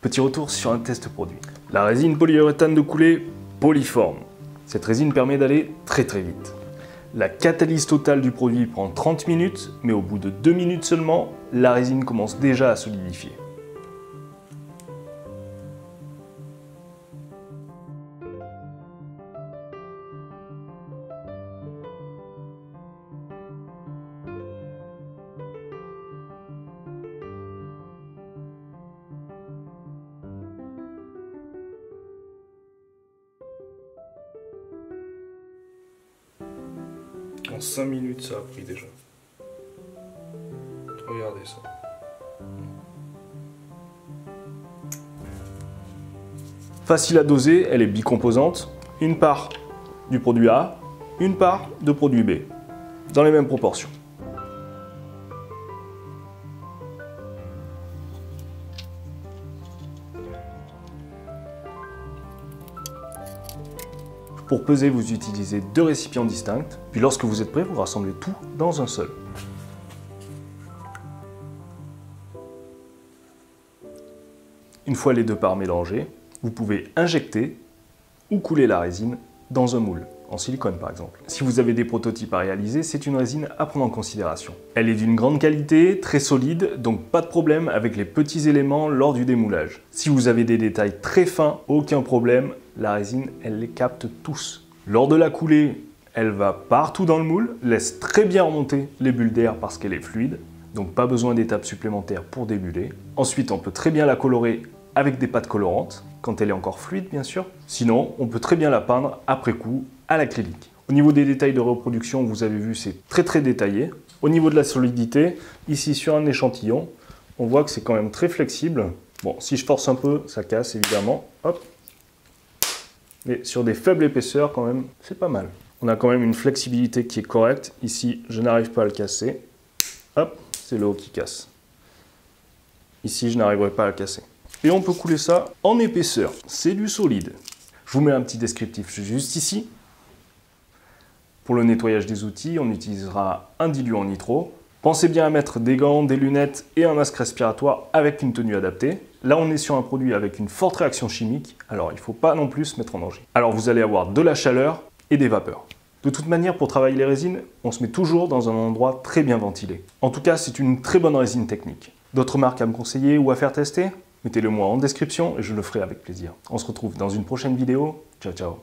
Petit retour sur un test produit. La résine polyuréthane de coulée Polyform. Cette résine permet d'aller très vite. La catalyse totale du produit prend 30 minutes, mais au bout de 2 minutes seulement, la résine commence déjà à solidifier. En 5 minutes, ça a pris déjà. Regardez ça. Facile à doser, elle est bicomposante. Une part du produit A, une part de produit B, dans les mêmes proportions. Pour peser, vous utilisez 2 récipients distincts, puis lorsque vous êtes prêt, vous rassemblez tout dans un seul. Une fois les 2 parts mélangées, vous pouvez injecter ou couler la résine dans un moule, en silicone par exemple. Si vous avez des prototypes à réaliser, c'est une résine à prendre en considération. Elle est d'une grande qualité, très solide, donc pas de problème avec les petits éléments lors du démoulage. Si vous avez des détails très fins, aucun problème, la résine, elle les capte tous. Lors de la coulée, elle va partout dans le moule, laisse très bien remonter les bulles d'air parce qu'elle est fluide, donc pas besoin d'étapes supplémentaires pour débuller. Ensuite, on peut très bien la colorer avec des pâtes colorantes, quand elle est encore fluide bien sûr. Sinon, on peut très bien la peindre après coup à l'acrylique. Au niveau des détails de reproduction, vous avez vu, c'est très détaillé. Au niveau de la solidité, ici sur un échantillon, on voit que c'est quand même très flexible. Bon, si je force un peu, ça casse évidemment. Hop. Mais sur des faibles épaisseurs, quand même, c'est pas mal. On a quand même une flexibilité qui est correcte. Ici, je n'arrive pas à le casser. Hop, c'est le haut qui casse. Ici, je n'arriverai pas à le casser. Et on peut couler ça en épaisseur. C'est du solide. Je vous mets un petit descriptif juste ici. Pour le nettoyage des outils, on utilisera un diluant nitro. Pensez bien à mettre des gants, des lunettes et un masque respiratoire avec une tenue adaptée. Là, on est sur un produit avec une forte réaction chimique, alors il ne faut pas non plus se mettre en danger. Alors vous allez avoir de la chaleur et des vapeurs. De toute manière, pour travailler les résines, on se met toujours dans un endroit très bien ventilé. En tout cas, c'est une très bonne résine technique. D'autres marques à me conseiller ou à faire tester? Mettez-le moi en description et je le ferai avec plaisir. On se retrouve dans une prochaine vidéo. Ciao, ciao.